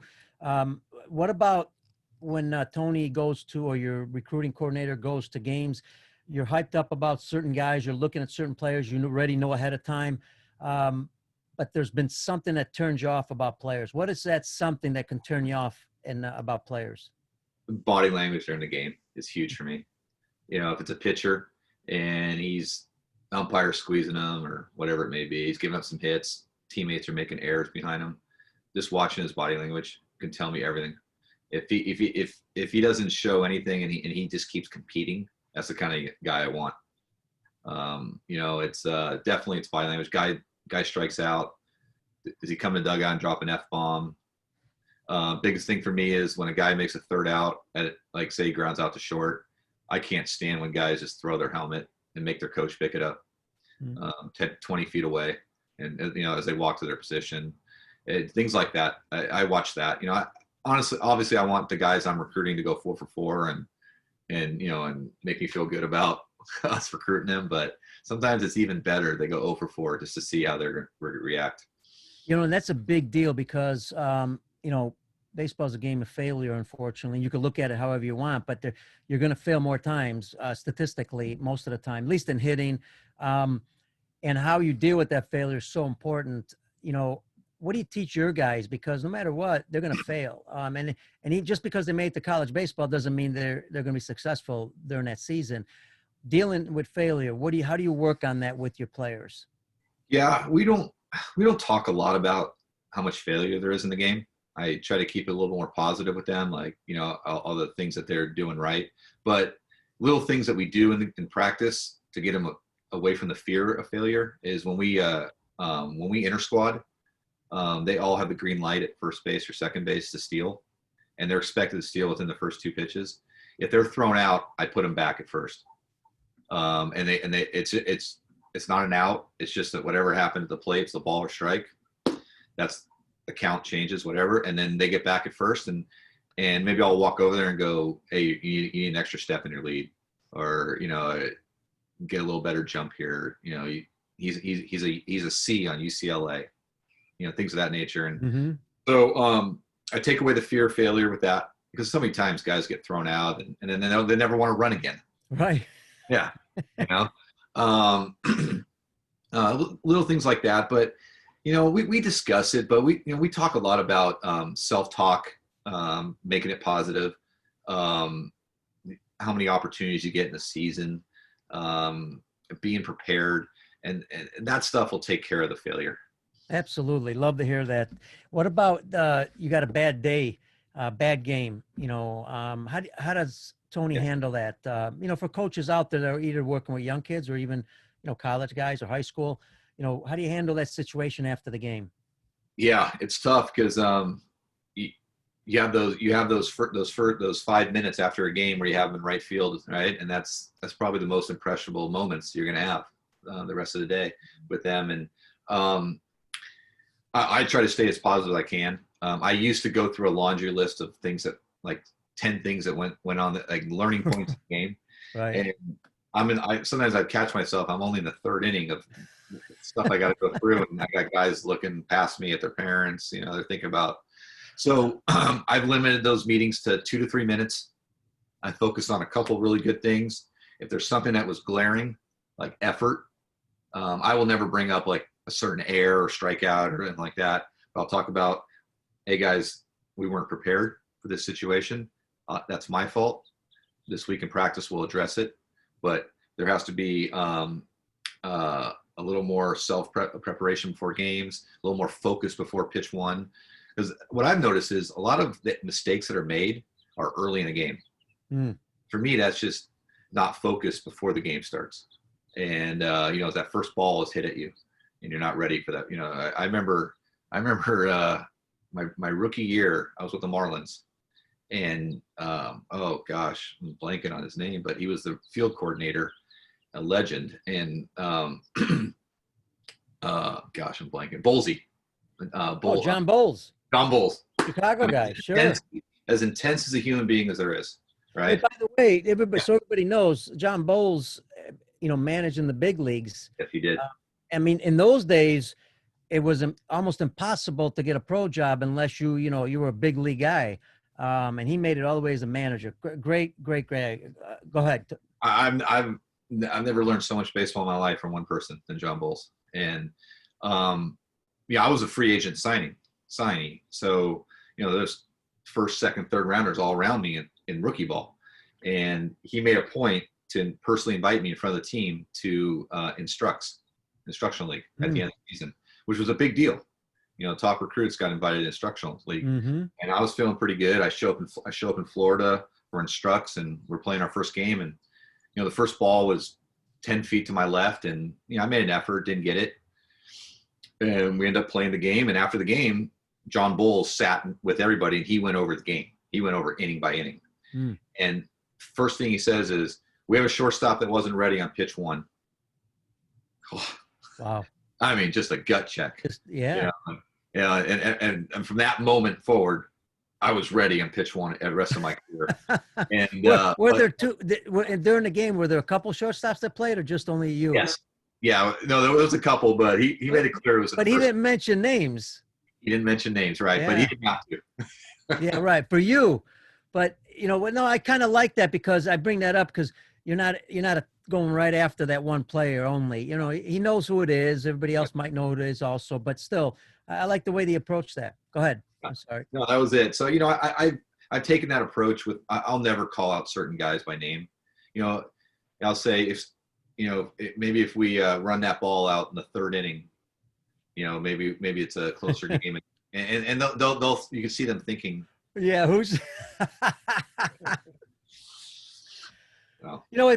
What about when Tony goes to, or your recruiting coordinator goes to games? You're hyped up about certain guys. You're looking at certain players. You already know ahead of time. But there's been something that turns you off about players. What is that something that can turn you off about players? Body language during the game is huge for me. If it's a pitcher and he's umpire squeezing him or whatever it may be, he's giving up some hits, teammates are making errors behind him. Just watching his body language can tell me everything. If he doesn't show anything and he just keeps competing, that's the kind of guy I want. It's definitely it's body language. Guy strikes out. Does he come to dugout and drop an F-bomb? Biggest thing for me is when a guy makes a third out at, like, say he grounds out to short. I can't stand when guys just throw their helmet and make their coach pick it up 10, 20 feet away. And, as they walk to their position, things like that. I watch that. Obviously I want the guys I'm recruiting to go 4 for 4 and make me feel good about us recruiting them. But sometimes it's even better they go 0 for 4 just to see how they're going to react. And that's a big deal because, baseball is a game of failure, unfortunately. You can look at it however you want, but you're going to fail more times, statistically, most of the time, at least in hitting. And how you deal with that failure is so important. What do you teach your guys? Because no matter what, they're going to fail. Just because they made it to college baseball doesn't mean they're going to be successful during that season. Dealing with failure, how do you work on that with your players? Yeah, we don't talk a lot about how much failure there is in the game. I try to keep it a little more positive with them, like, all the things that they're doing right. But little things that we do in practice to get them away from the fear of failure is when we inter squad, they all have the green light at first base or second base to steal, and they're expected to steal within the first 2 pitches. If they're thrown out, I put them back at first, it's not an out. It's just that whatever happened at the plate, it's the ball or strike. That's the count changes, whatever, and then they get back at first, and maybe I'll walk over there and go, hey, you need an extra step in your lead, or get a little better jump here. He's a C on UCLA, things of that nature, and so I take away the fear of failure with that, because so many times guys get thrown out and then they never want to run again. Right. Yeah. Little things like that, but we discuss it, but we talk a lot about self-talk, making it positive, how many opportunities you get in a season, being prepared, and that stuff will take care of the failure. Absolutely. Love to hear that. What about you got a bad day, bad game? How does Tony handle that? For coaches out there that are either working with young kids or even, college guys or high school, how do you handle that situation after the game? Yeah, it's tough because you have those 5 minutes after a game where you have them in right field, right? And that's probably the most impressionable moments you're going to have the rest of the day with them. And I try to stay as positive as I can. I used to go through a laundry list of things that, like, 10 things that went on, like learning points in the game. Right. And sometimes I catch myself, I'm only in the 3rd inning of stuff I got to go through, and I got guys looking past me at their parents, they're thinking about. So I've limited those meetings to 2 to 3 minutes. I focus on a couple really good things. If there's something that was glaring, like effort, I will never bring up like a certain error or strikeout or anything like that. But I'll talk about, hey guys, we weren't prepared for this situation. That's my fault. This week in practice, we'll address it. But there has to be a little more preparation before games, a little more focus before pitch one. Because what I've noticed is a lot of the mistakes that are made are early in the game. For me, that's just not focused before the game starts. And, that first ball is hit at you and you're not ready for that. I remember my rookie year, I was with the Marlins, and oh gosh, I'm blanking on his name, but he was the field coordinator, a legend. And gosh, I'm blanking. Bowlesy. John Bowles. John Bowles. Chicago guy, sure. as intense as a human being as there is, Hey, right? by the way, so everybody knows, John Bowles, managed in the big leagues. If he did. Uh, I mean, in those days, it was almost impossible to get a pro job unless you were a big league guy. And he made it all the way as a manager. Great, great, great. Go ahead. I've never learned so much baseball in my life from one person than John Bowles. And I was a free agent signee. So, there's first, second, third rounders all around me in rookie ball. And he made a point to personally invite me in front of the team to instructional league at the end of the season, which was a big deal. Top recruits got invited to instructional league, and I was feeling pretty good. I show up in Florida for instructs, and we're playing our first game, and the first ball was 10 feet to my left, and I made an effort, didn't get it, and we ended up playing the game. And after the game, John Bowles sat with everybody, and he went over the game. He went over inning by inning, and first thing he says is, "We have a shortstop that wasn't ready on pitch one." Wow. I mean, just a gut check. Yeah. And from that moment forward, I was ready on pitch one the rest of my career. And were there two during the game? Were there a couple shortstops that played, or just only you? Yes. Yeah. No, there was a couple, but he made it clear it was. But he didn't mention names. He didn't mention names, right? Yeah. But he didn't have to. Yeah, right. For you, but no, I kind of like that, because I bring that up because you're not going right after that one player only. He knows who it is. Everybody else might know who it is also, but still, I like the way they approach that. Go ahead. I'm sorry. No, that was it. So, I've taken that approach with, I'll never call out certain guys by name. I'll say maybe if we run that ball out in the third inning, maybe it's a closer game, and they'll you can see them thinking, yeah, who's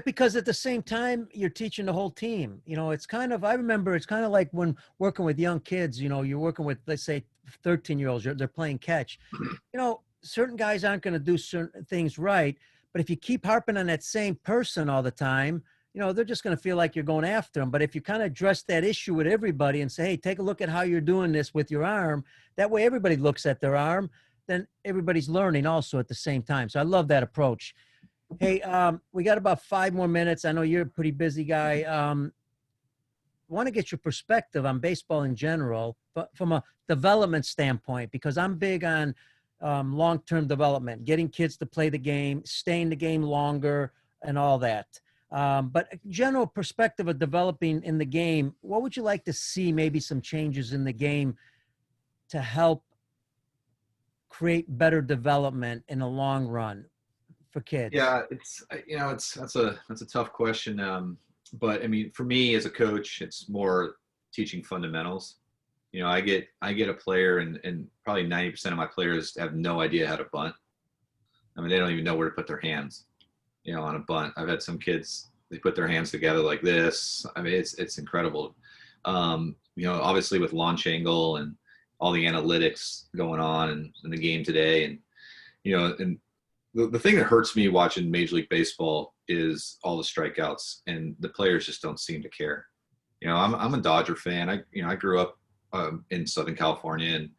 because at the same time you're teaching the whole team. I remember it's kind of like when working with young kids, you're working with, let's say, 13-year-olds, they're playing catch. Certain guys aren't going to do certain things right, but if you keep harping on that same person all the time, they're just going to feel like you're going after them. But if you kind of address that issue with everybody and say, hey, take a look at how you're doing this with your arm, that way everybody looks at their arm, then everybody's learning also at the same time. So I love that approach. Hey, we got about 5 more minutes. I know you're a pretty busy guy. Want to get your perspective on baseball in general, but from a development standpoint, because I'm big on long-term development, getting kids to play the game, stay in the game longer, and all that. But a general perspective of developing in the game, what would you like to see, maybe some changes in the game to help create better development in the long run for kids? Yeah, that's a tough question. But I mean, for me as a coach, it's more teaching fundamentals. I get a player, and probably 90% of my players have no idea how to bunt. I mean, they don't even know where to put their hands, on a bunt. I've had some kids, they put their hands together like this. I mean, it's incredible. Obviously with launch angle and all the analytics going on in the game today, and and the thing that hurts me watching Major League Baseball is all the strikeouts, and the players just don't seem to care. I'm a Dodger fan. I grew up in Southern California, and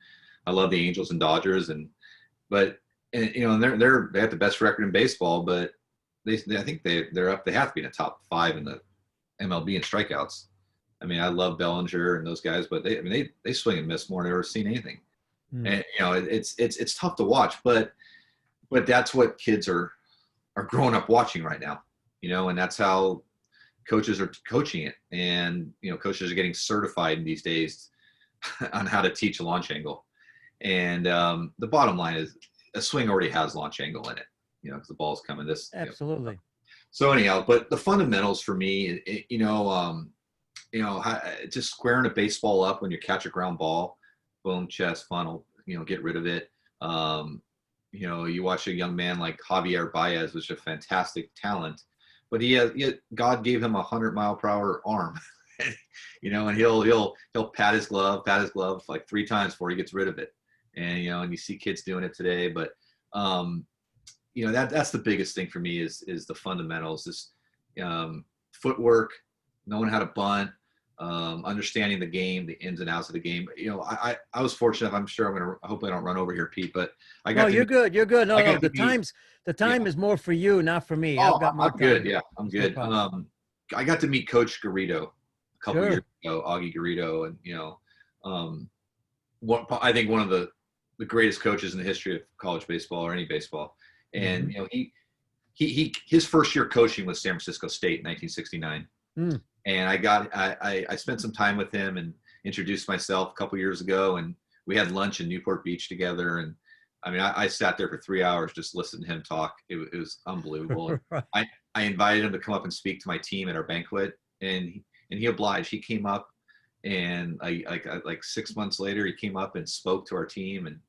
I love the Angels and Dodgers, but they have the best record in baseball, but I think they're up. They have to be in the top 5 in the MLB in strikeouts. I mean, I love Bellinger and those guys, but they swing and miss more than I've ever seen anything. And it's tough to watch, but that's what kids are growing up watching right now, and that's how coaches are coaching it. And, coaches are getting certified these days on how to teach a launch angle. And the bottom line is a swing already has launch angle in it, because the ball's coming this. Absolutely. So anyhow, but the fundamentals for me, just squaring a baseball up when you catch a ground ball, boom, chest, funnel, get rid of it. You watch a young man like Javier Baez, which is a fantastic talent, but God gave him 100-mile-per-hour arm, and he'll pat his glove like 3 times before he gets rid of it. And, and you see kids doing it today, but, that's the biggest thing for me is the fundamentals, this footwork, knowing how to bunt, understanding the game, the ins and outs of the game. You know, I was fortunate. I'm sure I hope I don't run over here, Pete, but I No, got to you're meet, good. You're good. I No, no. got to meet, The yeah. time is more for you, not for me. I've Oh, got more I'm good. time. Yeah, I'm It's no good. problem. I got to meet Coach Garrido a couple years Sure. ago, Augie Garrido, and um, I think one of the greatest coaches in the history of college baseball or any baseball. And Hmm. his first year coaching was San Francisco State in 1969. Mm. And I spent some time with him and introduced myself a couple years ago, and we had lunch in Newport Beach together. And I mean, I sat there for 3 hours just listening to him talk. It was unbelievable. And Right. I invited him to come up and speak to my team at our banquet, and he obliged. He came up, and like 6 months later, he came up and spoke to our team, and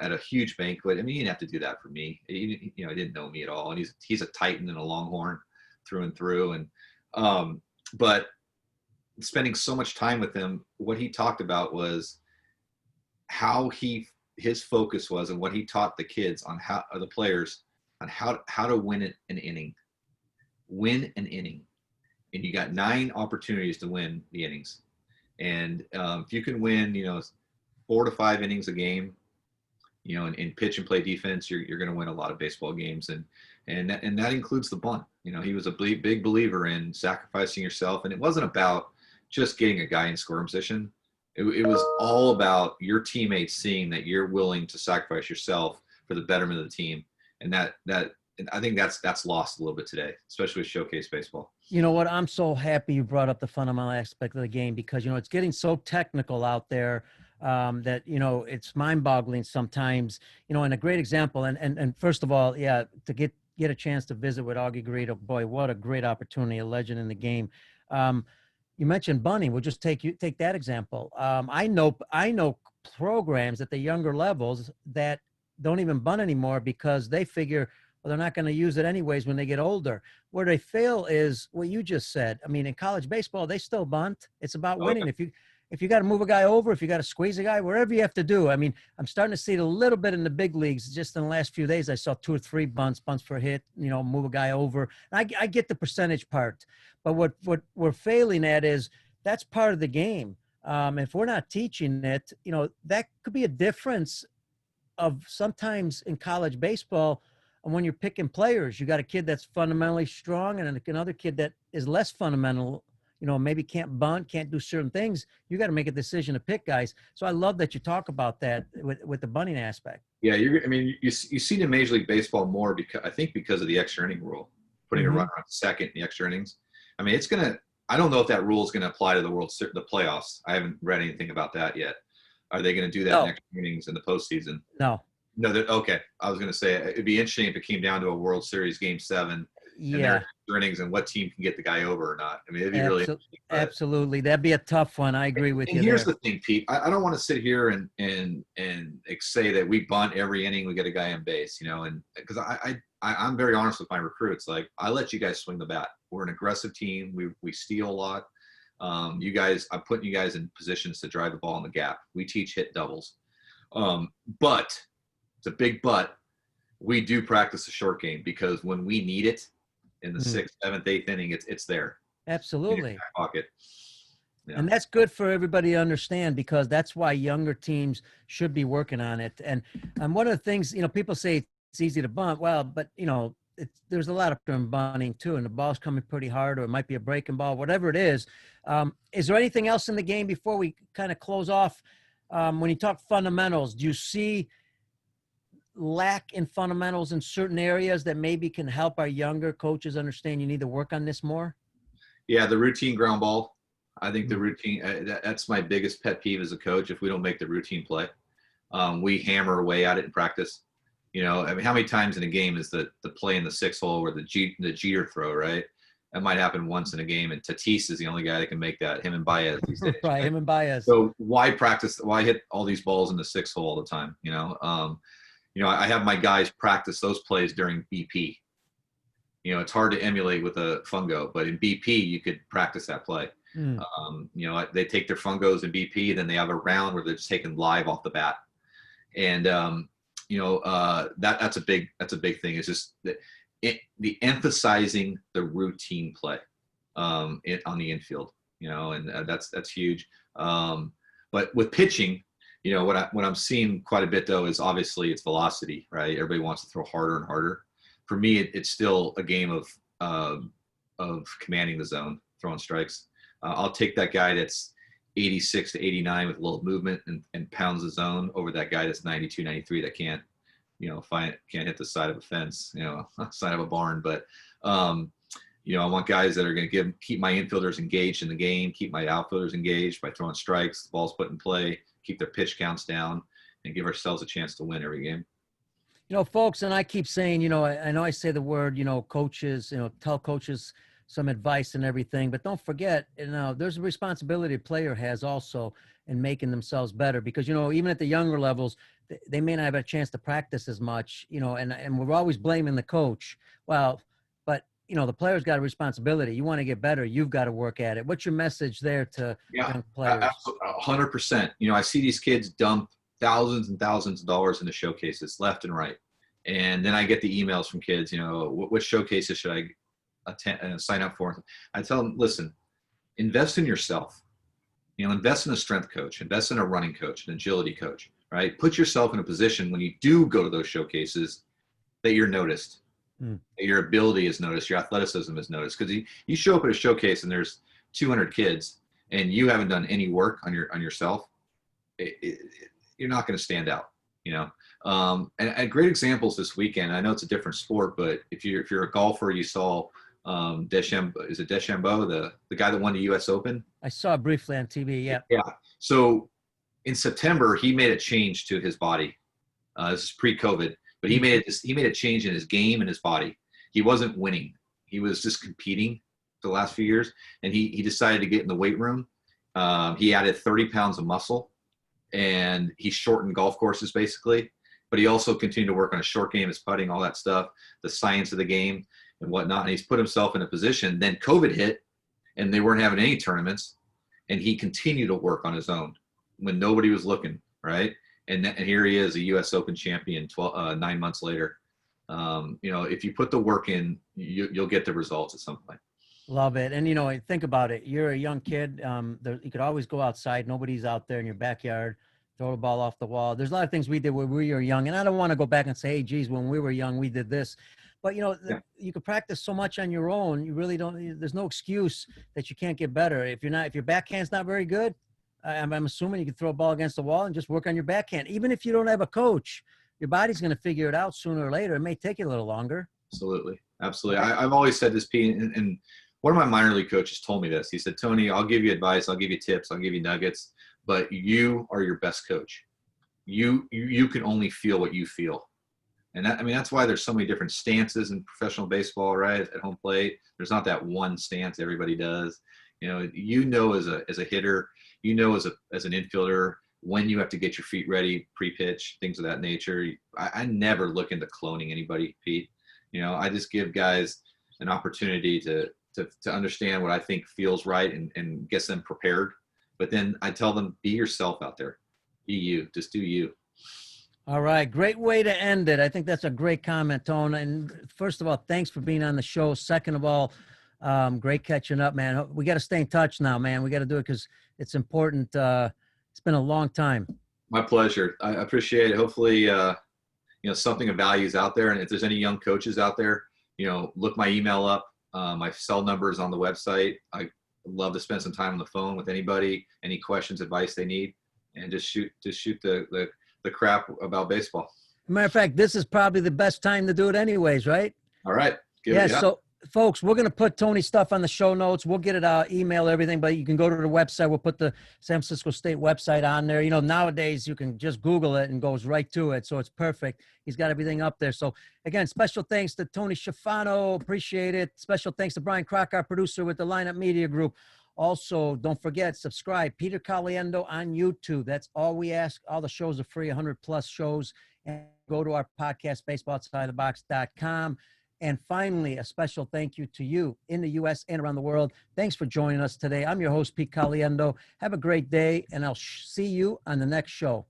at a huge banquet. I mean, he didn't have to do that for me. He didn't know me at all, and he's a Titan and a Longhorn through and through. And but spending so much time with him, what he talked about was how his focus was and what he taught the kids on how the players on how to win an inning, and you got 9 opportunities to win the innings, and if you can win 4 to 5 innings a game, in pitch and play defense, you're going to win a lot of baseball games, and that includes the bunt. He was a big believer in sacrificing yourself, and it wasn't about just getting a guy in scoring position. It was all about your teammates seeing that you're willing to sacrifice yourself for the betterment of the team, and and I think that's lost a little bit today, especially with showcase baseball. You know what? I'm so happy you brought up the fundamental aspect of the game because, it's getting so technical out there that, it's mind boggling sometimes, and a great example. And first of all, yeah, to get a chance to visit with Augie Garrido, boy, what a great opportunity, a legend in the game. You mentioned bunting. We'll just take that example. I know programs at the younger levels that don't even bunt anymore because they figure, well, they're not going to use it anyways when they get older. Where they fail is what you just said. I mean, in college baseball, they still bunt. It's about Oh, winning. If you got to move a guy over, if you got to squeeze a guy, wherever you have to do. I mean, I'm starting to see it a little bit in the big leagues. Just in the last few days, I saw 2 or 3 bunts for a hit, move a guy over. I get the percentage part, but what we're failing at is that's part of the game. If we're not teaching it, that could be a difference of sometimes in college baseball. And when you're picking players, you got a kid that's fundamentally strong and another kid that is less fundamental, maybe can't bunt, can't do certain things. You got to make a decision to pick guys. So I love that you talk about that with the bunting aspect. yeah. I mean, you see it in Major League Baseball more because of the extra inning rule, putting a Mm-hmm. runner on second in the extra innings. I mean, I don't know if that rule is going to apply to the playoffs. I haven't read anything about that yet. Are they going to do that in No, extra innings in the postseason? no. No, okay. I was going to say it'd be interesting if it came down to a World Series Game 7 and their Yeah, extra innings and what team can get the guy over or not. I mean, it'd be really interesting. But absolutely. That'd be a tough one. I agree with and you here's there. the thing, Pete. I don't want to sit here and say that we bunt every inning, we get a guy on base, and because I'm very honest with my recruits. Like, I let you guys swing the bat. We're an aggressive team. We steal a lot. I'm putting you guys in positions to drive the ball in the gap. We teach hit doubles. But it's a big but. We do practice the short game because when we need it in the Mm, 6th, 7th, 8th inning, it's there in your absolutely. back pocket. Yeah. And that's good for everybody to understand because that's why younger teams should be working on it. And one of the things, people say it's easy to bunt. Well, but there's a lot of term bunting too, and the ball's coming pretty hard, or it might be a breaking ball, whatever it is. Is there anything else in the game before we kind of close off? When you talk fundamentals, do you see lack in fundamentals in certain areas that maybe can help our younger coaches understand you need to work on this more? Yeah, the routine ground ball. I think the Mm. routine, that's my biggest pet peeve as a coach. If we don't make the routine play, we hammer away at it in practice. I mean, how many times in a game is the play in the 6th hole or the Jeter throw, right? That might happen once in a game, and Tatis is the only guy that can make that. Him and Baez these days. Right, Right? him and Baez. So why practice? Why hit all these balls in the 6th hole all the time? I have my guys practice those plays during BP. It's hard to emulate with a fungo, but in BP you could practice that play. Mm. They take their fungos in BP, then they have a round where they're just taking live off the bat, and that's a big thing. It's just the emphasizing the routine play on the infield. and that's huge. But with pitching, what I'm seeing quite a bit though is obviously it's velocity, right? Everybody wants to throw harder and harder. For me, it's still a game of commanding the zone, throwing strikes. I'll take that guy that's 86 to 89 with a little movement and pounds the zone over that guy that's 92, 93 that can't hit the side of a fence, side of a barn. But I want guys that are going to keep my infielders engaged in the game, keep my outfielders engaged by throwing strikes, the ball's put in play, keep their pitch counts down, and give ourselves a chance to win every game. Folks, and I keep saying, I know I say the word, coaches, tell coaches some advice and everything, but don't forget, there's a responsibility a player has also in making themselves better because, even at the younger levels, they may not have a chance to practice as much, and we're always blaming the coach. Well, but, the player's got a responsibility. You want to get better. You've got to work at it. What's your message there to young players? 100%. I see these kids dump thousands and thousands of dollars into showcases left and right. And then I get the emails from kids, what showcases should I attend, sign up for? I tell them, listen, invest in yourself, invest in a strength coach, invest in a running coach, an agility coach, right? Put yourself in a position when you do go to those showcases that you're noticed, that your ability is noticed, your athleticism is noticed. Because you show up at a showcase and there's 200 kids and you haven't done any work on yourself, you're not going to stand out, and great examples this weekend. I know it's a different sport, but if you're a golfer, you saw DeChambeau, the guy that won the U.S. Open. I saw it briefly on TV. Yeah. Yeah. So in September, he made a change to his body. This is pre-COVID, but he made a change in his game and his body. He wasn't winning. He was just competing for the last few years, and he decided to get in the weight room. He added 30 pounds of muscle, and he shortened golf courses basically. But he also continued to work on his short game, his putting, all that stuff, the science of the game and whatnot. And he's put himself in a position. Then COVID hit, and they weren't having any tournaments, and he continued to work on his own when nobody was looking, right? And here he is, a U.S. Open champion 9 months later. If you put the work in, you'll get the results at some point. Love it. And, think about it. You're a young kid. You could always go outside. Nobody's out there in your backyard. Throw the ball off the wall. There's a lot of things we did when we were young. And I don't want to go back and say, hey, geez, when we were young, we did this. But, you could practice so much on your own. You really don't. There's no excuse that you can't get better. If your backhand's not very good, I'm assuming you can throw a ball against the wall and just work on your backhand. Even if you don't have a coach, your body's going to figure it out sooner or later. It may take you a little longer. Absolutely. I've always said this, Pete, and one of my minor league coaches told me this. He said, Tony, I'll give you advice. I'll give you tips. I'll give you nuggets. But you are your best coach. You can only feel what you feel. And that's why there's so many different stances in professional baseball, right? At home plate, there's not that one stance everybody does. As a hitter, as an infielder, when you have to get your feet ready, pre-pitch, things of that nature. I never look into cloning anybody, Pete. I just give guys an opportunity to understand what I think feels right and gets them prepared. But then I tell them, be yourself out there. Be you. Just do you. All right. Great way to end it. I think that's a great comment, Tone. And first of all, thanks for being on the show. Second of all, great catching up, man. We got to stay in touch now, man. We got to do it because it's important. It's been a long time. My pleasure. I appreciate it. Hopefully, something of value is out there. And if there's any young coaches out there, look my email up. My cell number is on the website. I love to spend some time on the phone with anybody, any questions, advice they need, and just shoot the crap about baseball. Matter of fact, this is probably the best time to do it anyways, right? All right. So folks, we're going to put Tony's stuff on the show notes. We'll get it out, email, everything, but you can go to the website. We'll put the San Francisco State website on there. Nowadays you can just Google it and goes right to it. So it's perfect. He's got everything up there. So again, special thanks to Tony Schifano. Appreciate it. Special thanks to Brian Crock, our producer with the Lineup Media Group. Also, don't forget, subscribe. Peter Caliendo on YouTube. That's all we ask. All the shows are free, 100+ shows. And go to our podcast, baseballoutsidethebox.com. And finally, a special thank you to you in the U.S. and around the world. Thanks for joining us today. I'm your host, Pete Caliendo. Have a great day, and I'll see you on the next show.